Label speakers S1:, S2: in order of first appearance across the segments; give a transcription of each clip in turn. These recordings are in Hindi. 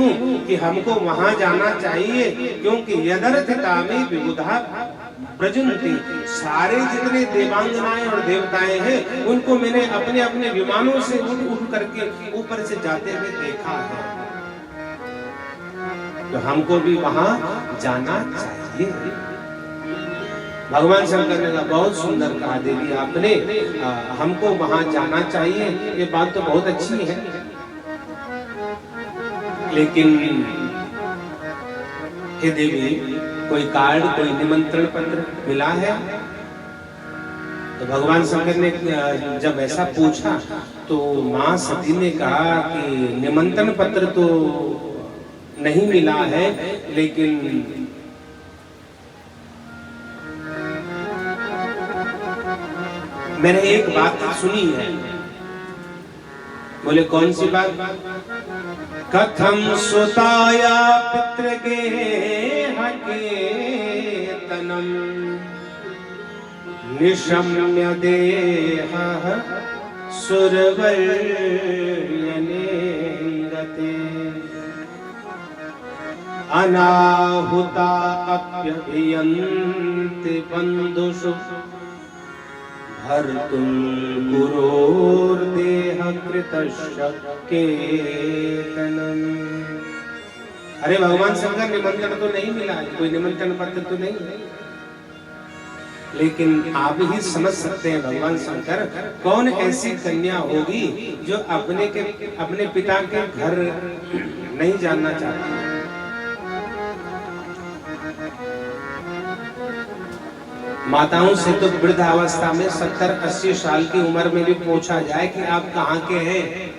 S1: हूँ कि हमको वहां जाना चाहिए, क्योंकि यदर्थितामि विबुधा प्रजुन्ति, सारे जितने देवांगनाएं और देवताएं हैं उनको मैंने अपने अपने विमानों से उठ उठ करके ऊपर से जाते हुए देखा है, तो हमको भी वहां जाना चाहिए। भगवान शंकर ने कहा बहुत सुंदर कहा देवी आपने, हमको वहां जाना चाहिए, ये बात तो बहुत अच्छी है, लेकिन हे देवी कोई कार्ड, कोई निमंत्रण पत्र मिला है? तो भगवान शंकर ने जब ऐसा पूछा तो मां सती ने कहा कि निमंत्रण पत्र तो नहीं मिला है, लेकिन मैंने एक बात सुनी है। बोले कौन सी बात? कथम सुताया पितृगेह केतनम निशम्य देहः सुरवर्यनेंगते अनाहुता अप्यभियन्ति बन्धुषु भर्तुं गुरोर्देह कृतस्य केतनम्। अरे भगवान शंकर निमंत्रण तो नहीं मिला है, कोई निमंत्रण पत्र तो नहीं है, लेकिन आप ही समझ सकते हैं भगवान शंकर कौन ऐसी कन्या होगी जो अपने पिता के घर नहीं जानना चाहती। माताओं से तो वृद्धावस्था में 70-80 साल की उम्र में भी पूछा जाए कि आप कहाँ के हैं,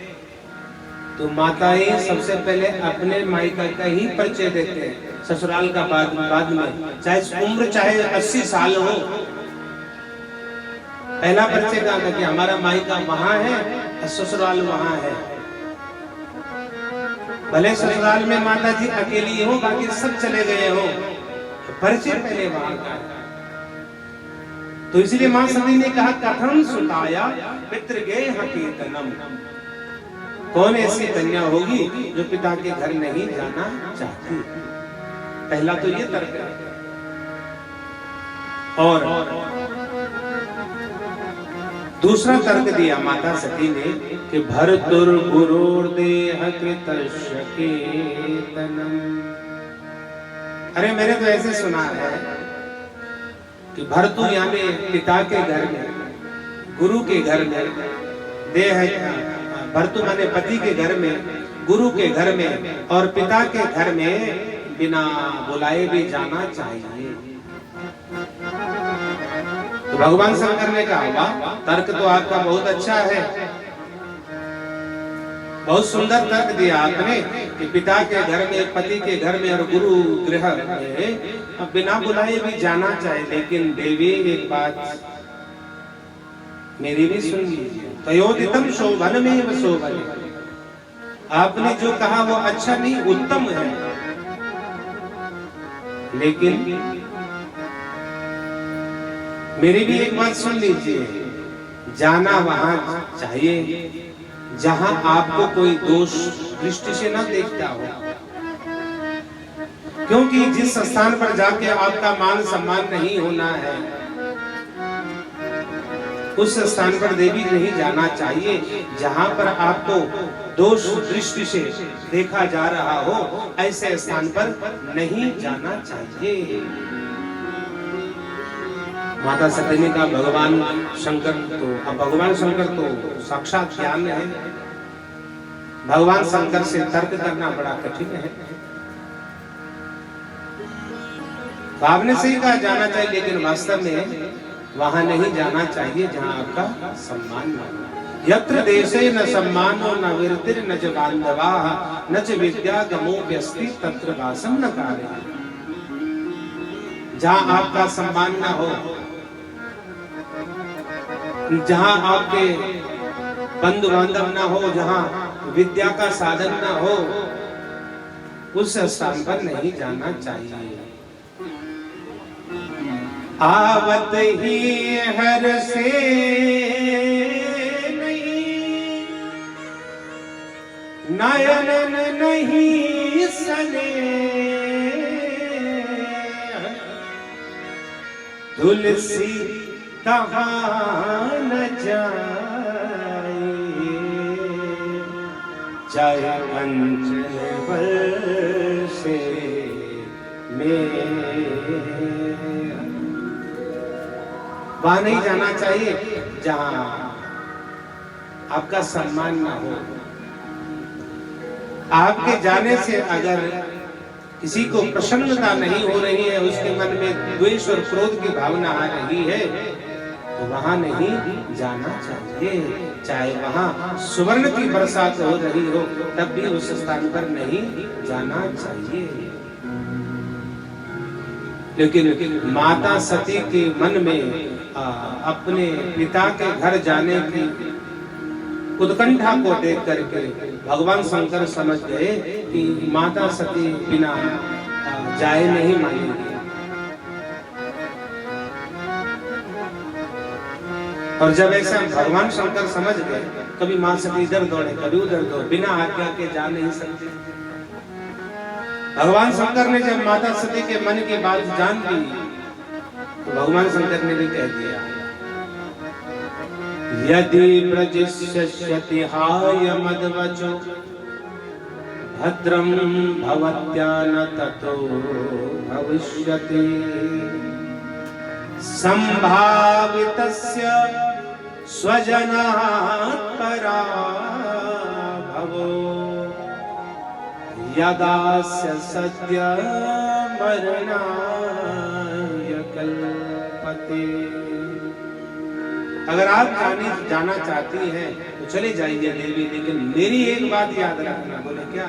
S1: तो माताएं सबसे पहले अपने मायका का ही परिचय देते हैं, ससुराल का बाद में, चाहे उम्र चाहे 80 साल हो, पहला परिचय कहा कि हमारा मायका वहां है और ससुराल वहां है। भले ससुराल में माता जी अकेली हो, बाकी सब चले गए हो, परिचय पहले वहां का। तो इसलिए मां सती ने कहा कथम सुताया पितृगेह केतनम, कौन ऐसी कन्या होगी जो पिता के घर नहीं जाना चाहती। पहला तो ये तर्क है। और दूसरा तर्क दिया माता सती ने कि भर्तुर गुरोर्देह कृतस्य केतनम। अरे मैंने तो ऐसे सुना है कि भर्तु यानी पिता के घर में, गुरु के घर में, देह भर्तु माने पति के घर में, गुरु के घर में और पिता के घर में बिना बुलाए भी जाना चाहिए। तो भगवान शंकर ने कहा वाह, तर्क तो आपका बहुत अच्छा है, बहुत सुंदर तर्क दिया आपने कि पिता के घर में, पति के घर में और गुरु गृह में बिना बुलाए भी जाना चाहिए। लेकिन देवी एक बात मेरी भी सुन लीजिए, तयोदितम शोभनमेव शोभने, आपने जो कहा वो अच्छा नहीं उत्तम है, लेकिन मेरी भी एक बात सुन लीजिए, जाना वहां चाहिए जहां आपको कोई दोष दृष्टि से न देखता हो, क्योंकि जिस स्थान पर जाके आपका मान सम्मान नहीं होना है उस स्थान पर देवी नहीं जाना चाहिए। जहां पर आपको दोष दृष्टि से देखा जा रहा हो ऐसे स्थान पर नहीं जाना चाहिए। माता सती ने कहा भगवान शंकर तो, अब भगवान शंकर तो साक्षात ज्ञान है, भगवान शंकर से तर्क करना बड़ा कठिन है। आपने सही कहा जाना चाहिए, लेकिन वास्तव में वहां नहीं जाना चाहिए जहां आपका सम्मान न हो। यत्र देशे न सम्मानो न वीर्तिर न च बांधवाः न च विद्या गमोऽप्यस्ति तत्र वासं न कार्यः। जहां आपका सम्मान न हो, जहां आपके बंधु बांधव न हो, जहां विद्या का साधन न हो, उस स्थान पर नहीं जाना चाहिए। आवत ही हर से नहीं, नयन नहीं सने तुलसी कहाँ न जाए, चाहे कंचन बरसे में। वहां नहीं जाना चाहिए जहां आपका सम्मान ना हो। आपके जाने से अगर किसी को प्रसन्नता नहीं हो रही है, उसके मन में द्वेष और क्रोध की भावना आ रही है, तो वहां नहीं जाना चाहिए। चाहे वहां सुवर्ण की बरसात हो रही हो, तब भी उस स्थान पर नहीं जाना चाहिए। लेकिन माता सती के मन में अपने पिता के घर जाने की उत्कंठा को देख करके भगवान शंकर समझ गए कि माता सती बिना जाए नहीं मानेंगे। और जब ऐसा भगवान शंकर समझ गए, कभी मां सती इधर दौड़े कभी उधर दौड़े, बिना आज्ञा के जा नहीं सकते। भगवान शंकर ने जब माता सती के मन की बात जान ली, तो भगवान शंकर ने भी कह दिया, यदि प्रजिष्यति हाय मद्वचो भद्रं भवत्या न ततो भविष्यति, संभावितस्य स्वजनात् पराभवो यदास्य सद्य मरणाय कल्पते। अगर आप जाना चाहती हैं तो चले जाइए देवी, लेकिन मेरी एक बात याद रखना। बोले क्या?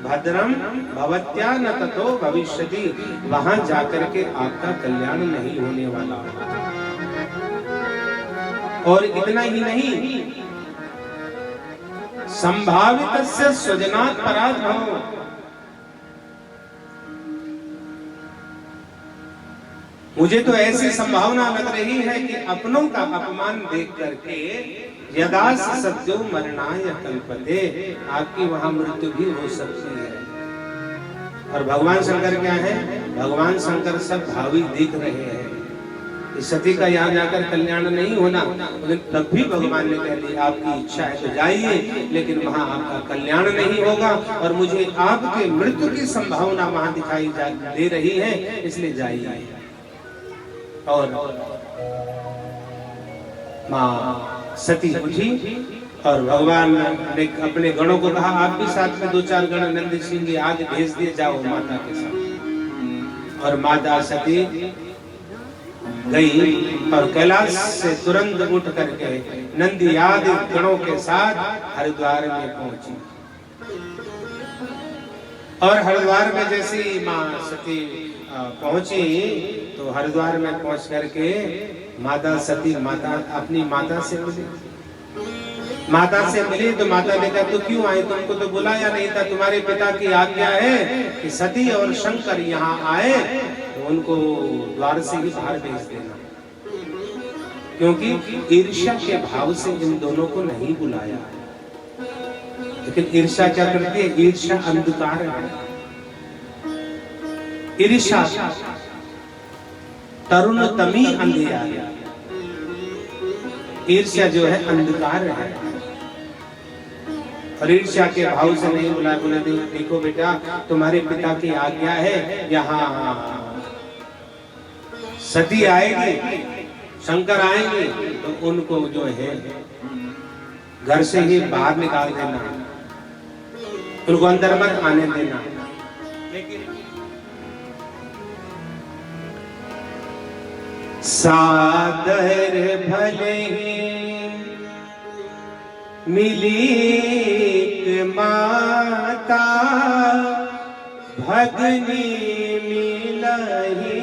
S1: भद्रम भवत्या न ततो भविष्यति, वहां जाकर के आपका कल्याण नहीं होने वाला। और इतना ही नहीं, संभावितस्य स्वजनात् पराभवो, मुझे तो ऐसी संभावना लग रही है कि अपनों का अपमान देख करके यदास सद्यो मरणाय कल्पते, आपकी वहां मृत्यु भी हो सकती है। और भगवान शंकर क्या है? भगवान शंकर सब भावी दिख रहे हैं। इस सती का यहाँ जाकर कल्याण नहीं होना, तब भी भगवान ने कह दिया आपकी इच्छा है तो जाइए, लेकिन वहां आपका कल्याण नहीं होगा और मुझे आपके मृत्यु की संभावना वहां दिखाई दे रही है, इसलिए जाइए। और मां सती उठी और भगवान ने अपने गणों को कहा, आप भी साथ में 2-4 गण नंदी सिंह आगे भेज दिए, जाओ माता के साथ। और माता सती गई और कैलाश से तुरंत उठ करके नंदी आदि गणों के साथ हरिद्वार में पहुंची। और हरिद्वार में जैसी मां सती पहुंची तो हरिद्वार में पहुंच करके माता सती अपनी माता से मिली। माता से मिली तो माता ने कहा, तो क्यों आई? तुमको तो बुलाया नहीं था, तुम्हारे पिता की आज्ञा है कि सती और शंकर यहाँ आए तो उनको द्वार से ही बाहर भेज देना, क्योंकि ईर्ष्या के भाव से इन दोनों को नहीं बुलाया। लेकिन ईर्ष्या क्या करती है? ईर्ष्या अंधकार है। ईर्ष्या तरुण तमी अंधियारा, ईर्ष्या जो है अंधकार है। और ईर्ष्या के भाव से नहीं बुलाया। बोले देखो बेटा, तुम्हारे पिता की आज्ञा है, यहाँ सती आएगी, शंकर आएंगे, तो उनको जो है घर से ही बाहर निकाल देना, उनको अंदर मत आने देना। लेकिन सादर भले ही मिली माता, भगनी मिलही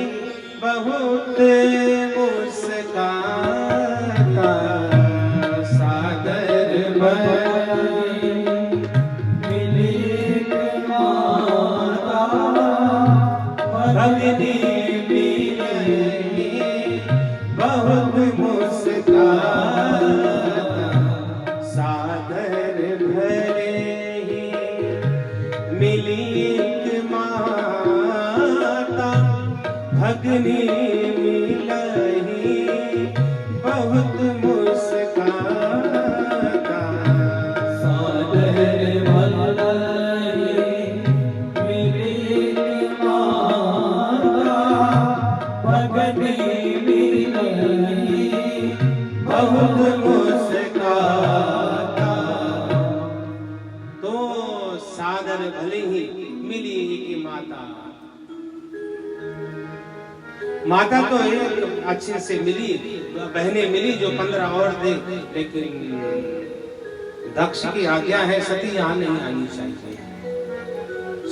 S1: बहुत मुस्काता। सादर भले मिली माता, भगनी बहुत मुस्काता। सादर भले ही मिली एक माता भगनी मिलही बहुत मुस्काता।
S2: सादर भलहि मिली माता भगनी मिलहि
S1: बहुत मुस्काता। तो सादर भले ही मिली की माता, माता तो एक अच्छे से मिली, बहनें मिली जो 15 और दे, लेकिन दक्ष की आज्ञा है सती यहाँ नहीं आनी चाहिए।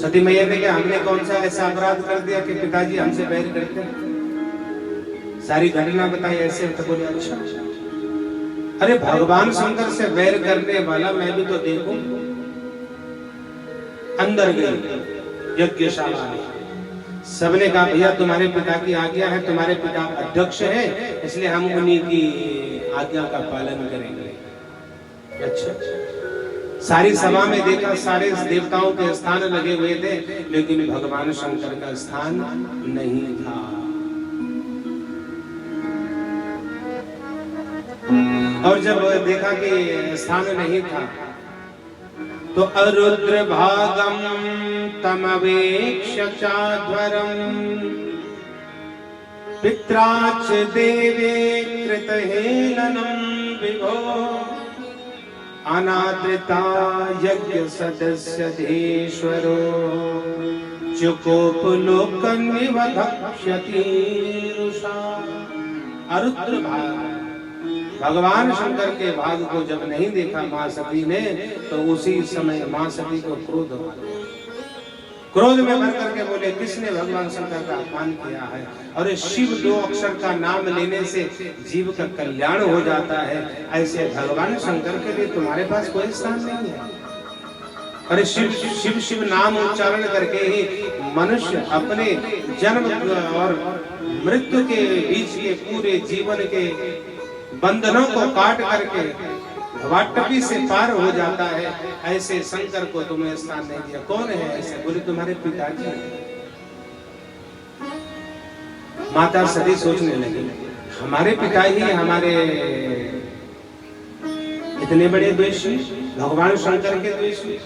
S1: सती मैया ने क्या हमने कौन सा ऐसा अपराध कर दिया कि पिताजी हमसे बैर करते हैं? सारी घटना बताई ऐसे तो बोले अच्छा, अरे भगवान शंकर से बैर करने वाला मैं भी तो देखूं। अंदर गई यज्ञशाला में, सबने कहा भैया तुम्हारे पिता की आज्ञा है, तुम्हारे पिता अध्यक्ष है, इसलिए हम उन्हीं की आज्ञा का पालन करेंगे। अच्छा, सारी सभा में देखा सारे देवताओं के स्थान लगे हुए थे, लेकिन भगवान शंकर का स्थान नहीं था। और जब देखा कि स्थान नहीं था तो अरुद्र भागम तमवेक्ष्य चाध्वरम पित्राच देवे कृतहेलनम विभो अनादृता यज्ञ सदस्य धीश्वरो चुकोपलोकन्निव भक्ष्यति रुषा। अरुद्र भाग, भगवान शंकर के भाग को जब नहीं देखा मां सती ने, तो उसी समय मां सती को क्रोध हुआ। क्रोध में भर करके बोले किसने भगवान शंकर का अपमान किया है? और शिव 2 अक्षर का नाम लेने से जीव का कल्याण हो जाता है, ऐसे भगवान शंकर के लिए तुम्हारे पास कोई स्थान नहीं है। अरे शिव शिव शिव नाम उच्चारण करके ही मनुष्य अपने जन्म और मृत्यु के बीच के पूरे जीवन के बंधनों को काट करके वाटपी से पार हो जाता है। ऐसे शंकर को तुम्हें स्थान नहीं दिया। कौन है ऐसे? बोले तुम्हारे पिताजी। माता सती सोचने लगी हमारे पिता ही हमारे इतने बड़े द्वेषी, भगवान शंकर के द्वेषी।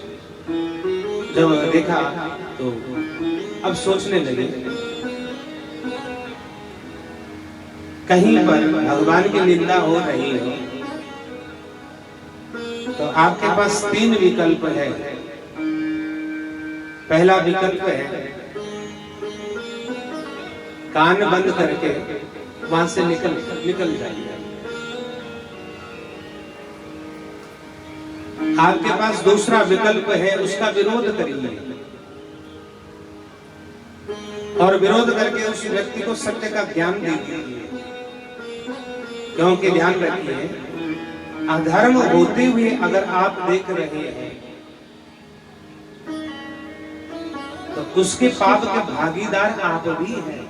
S1: जब देखा तो अब सोचने लगी कहीं पर भगवान की निंदा हो रही है तो आपके पास 3 विकल्प है। पहला विकल्प है कान बंद करके वहां से निकल जाइए। आपके पास दूसरा विकल्प है, उसका विरोध करिए और विरोध करके उस व्यक्ति को सत्य का ज्ञान दे दीजिए। क्योंकि ध्यान रखिए अधर्म होते हुए अगर आप देख रहे हैं तो उसके पाप के भागीदार आप भी हैं।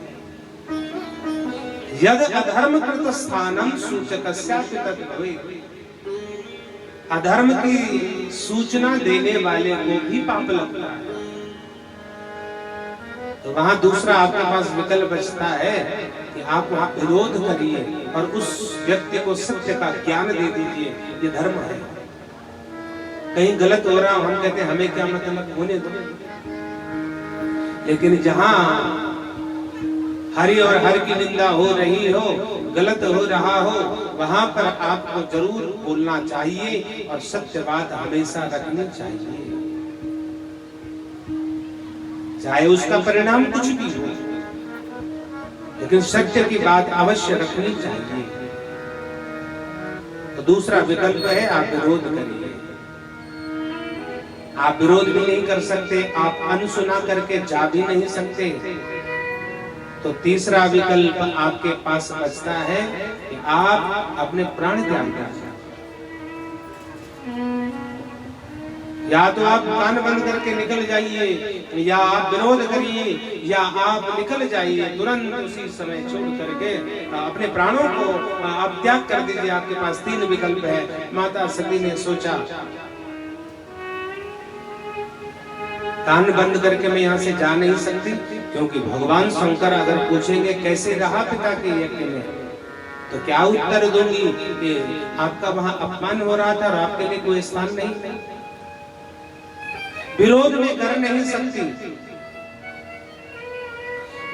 S1: यद अधर्म कृत स्थानम सूचकस्यापि तत् भवेत्। अधर्म की सूचना देने वाले को भी पाप लगता है। तो वहां दूसरा आपके पास विकल्प बचता है कि आप वहां विरोध करिए और उस व्यक्ति को सत्य का ज्ञान दे दीजिए। ये धर्म है। कहीं गलत हो रहा हम कहते हैं हमें क्या मतलब, होने दो। लेकिन जहां हरि और हर की निंदा हो रही हो, गलत हो रहा हो, वहां पर आपको जरूर बोलना चाहिए और सत्य बात हमेशा रखनी चाहिए, चाहे उसका परिणाम कुछ भी हो, लेकिन सत्य की बात अवश्य रखनी चाहिए। तो दूसरा विकल्प है आप विरोध करिए। आप विरोध भी नहीं कर सकते, आप अनसुना करके जा भी नहीं सकते। तो तीसरा विकल्प आपके पास बचता है कि आप अपने प्राण त्याग कर, या तो आप कान बंद करके निकल जाइए, या आप विरोध करिए, या आप निकल जाइए तुरंत उसी समय छोड़ करके अपने प्राणों को आप त्याग कर दीजिए। आपके पास 3 विकल्प है। माता सती ने सोचा कान बंद करके मैं यहाँ से जा नहीं सकती, क्योंकि भगवान शंकर अगर पूछेंगे कैसे रहा पिता के यज्ञ में, तो क्या उत्तर दूंगी कि आपका वहां अपमान हो रहा था और आपके लिए कोई स्थान नहीं। विरोध में कर नहीं सकती,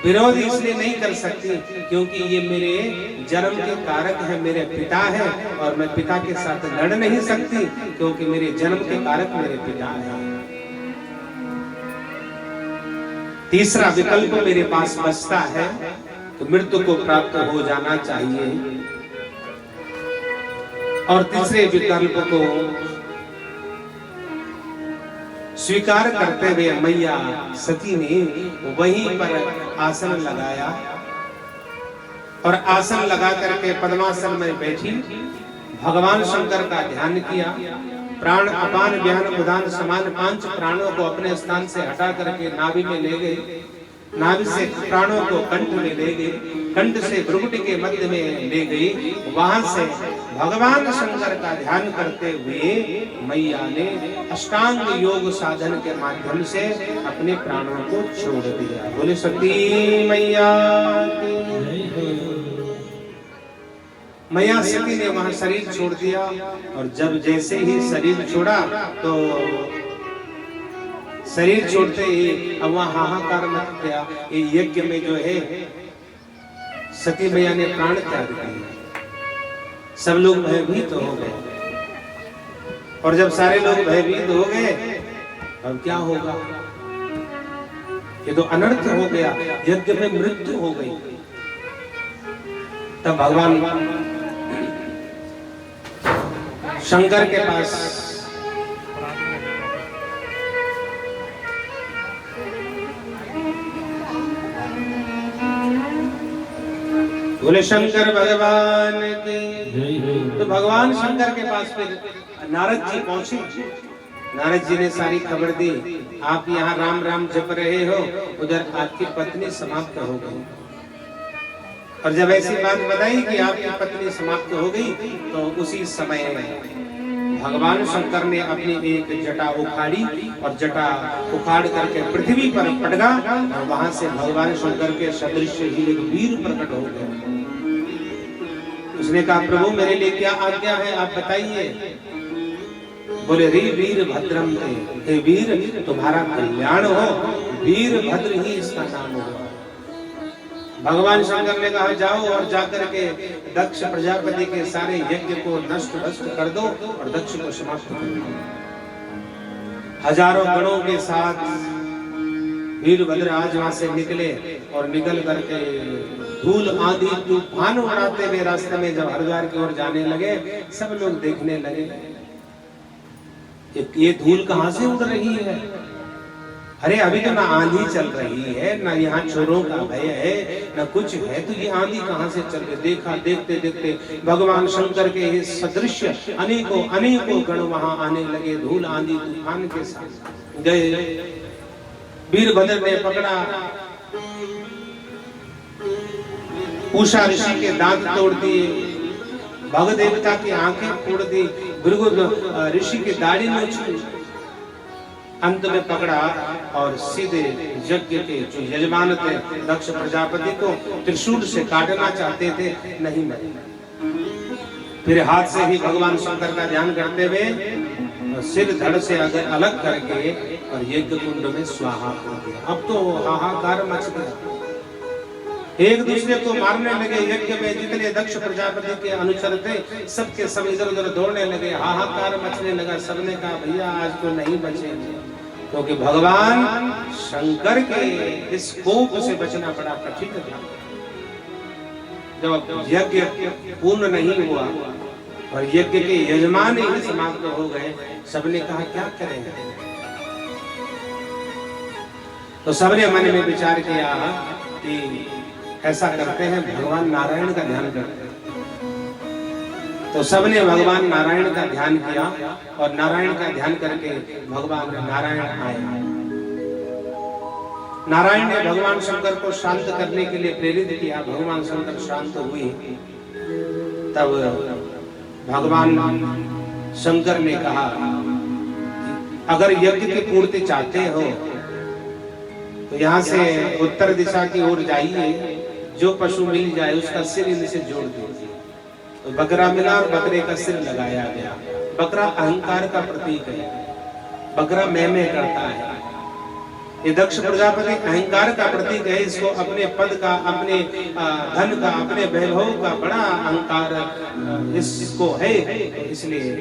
S1: विरोध इसलिए नहीं कर सकती क्योंकि ये मेरे जन्म के कारक है, मेरे पिता है, और मैं पिता के साथ लड़ नहीं सकती क्योंकि मेरे जन्म के कारक मेरे पिता है। तीसरा विकल्प मेरे पास बचता है तो मृत्यु को प्राप्त हो जाना चाहिए, और तीसरे विकल्प को स्वीकार करते हुए मैया सती ने वहीं पर आसन लगाया और आसन लगा करके पद्मासन में बैठी भगवान शंकर का ध्यान किया। प्राण अपान व्यान उदान समान पांच प्राणों को अपने स्थान से हटा करके नाभि में ले गए, नाभि से प्राणों को कंठ में ले गए, कंठ से भ्रुकुटी के मध्य में ले गई। वहां से भगवान शंकर का ध्यान करते हुए मैया ने अष्टांग योग साधन के माध्यम से अपने प्राणों को छोड़ दिया। बोले सती मैया की। मैया सती ने वहां शरीर छोड़ दिया, और जब जैसे ही शरीर छोड़ा तो शरीर छोड़ते ही अब वहां हाहाकार मच गया। ये यज्ञ में जो है सती मैया ने प्राण त्याग दिए, सब लोग भयभीत हो गए, और जब सारे लोग भयभीत हो गए अब क्या होगा, ये तो अनर्थ हो गया, यज्ञ में मृत्यु हो गई। तब भगवान शंकर के पास बोले शंकर भगवान के। तो भगवान शंकर के पास फिर नारद जी पहुंचे। नारद जी ने सारी खबर दी, आप यहाँ राम राम जप रहे हो, उधर आपकी पत्नी समाप्त हो गई। और जब ऐसी बात बताई कि आपकी पत्नी समाप्त हो गई, तो उसी समय भगवान शंकर ने अपनी एक जटा उखाड़ी और जटा उखाड़ करके पृथ्वी पर पटका, और वहां से भगवान शंकर के सदृश ही एक वीर प्रकट हो गए। उसने कहा प्रभु मेरे लिए क्या आज्ञा है, आप बताइए। बोले रे वीर भद्रम थे, हे वीर तुम्हारा कल्याण हो, वीर भद्र ही इसका नाम हो। भगवान शंकर ने कहा जाओ और जाकर के दक्ष प्रजापति के सारे यज्ञ को नष्ट भ्रष्ट कर दो और दक्ष को समाप्त कर दो। हजारों गणों के साथ वीरभद्र आज वहां से निकले, और निकल करके धूल आंधी तूफान उड़ाते हुए रास्ते में जब हरिद्वार की ओर जाने लगे, सब लोग देखने लगे ये धूल कहां से उड़ रही है। अरे अभी तो ना आंधी चल रही है, ना यहाँ चोरों का भय है, ना कुछ है, तो ये आंधी कहां से चल रही। देखा, देखते देखते भगवान शंकर के सदृश अनेकों अनेकों गण वहां आने लगे, धूल आंधी तूफान के साथ गए। वीरभद्र ने पकड़ा, उषा ऋषि के दांत तोड़ दिए, भग देवता की आंखें फोड़ दी, भृगु ऋषि की दाढ़ी नोच ली। अंत में पकड़ा और सीधे यज्ञ के जो यजमान थे दक्ष प्रजापति को त्रिशूल से काटना चाहते थे, नहीं मरे। फिर हाथ से ही भगवान शंकर का ध्यान करते हुए सिर धड़ से अलग करके और यज्ञ कुंड में स्वाहा कर दिया। अब तो हाहाकार मच गया, एक दूसरे को मारने लगे। यज्ञ में जितने दक्ष प्रजापति के अनुचर थे सबके सब इधर उधर दौड़ने लगे, हाहाकार मचने लगा। सबने कहा भैया आज तो नहीं बचेंगे, क्योंकि भगवान शंकर के इस कोप से बचना बड़ा कठिन था। जब यज्ञ पूर्ण नहीं हुआ और यज्ञ के यजमान ही समाप्त हो गए, सबने कहा क्या करें। तो सबने मन में विचार किया कि ऐसा करते हैं, भगवान नारायण का ध्यान करते हैं। तो सबने भगवान नारायण का ध्यान किया, और नारायण का ध्यान करके भगवान नारायण आए। नारायण ने भगवान शंकर को शांत करने के लिए प्रेरित किया। भगवान शंकर शांत हुए। तब भगवान शंकर ने कहा अगर यज्ञ की पूर्ति चाहते हो तो यहाँ से उत्तर दिशा की ओर जाइए, जो पशु मिल जाए उसका सिर इनसे जोड़ दीजिए। तो बकरा मिला और बकरे का सिर लगाया गया। बकरा अहंकार का प्रतीक है, बकरा मैं करता है। ये दक्ष प्रजापति अहंकार का प्रतीक है। इसको अपने पद का, अपने धन का, अपने वैभव का बड़ा अहंकार इसको है, इसलिए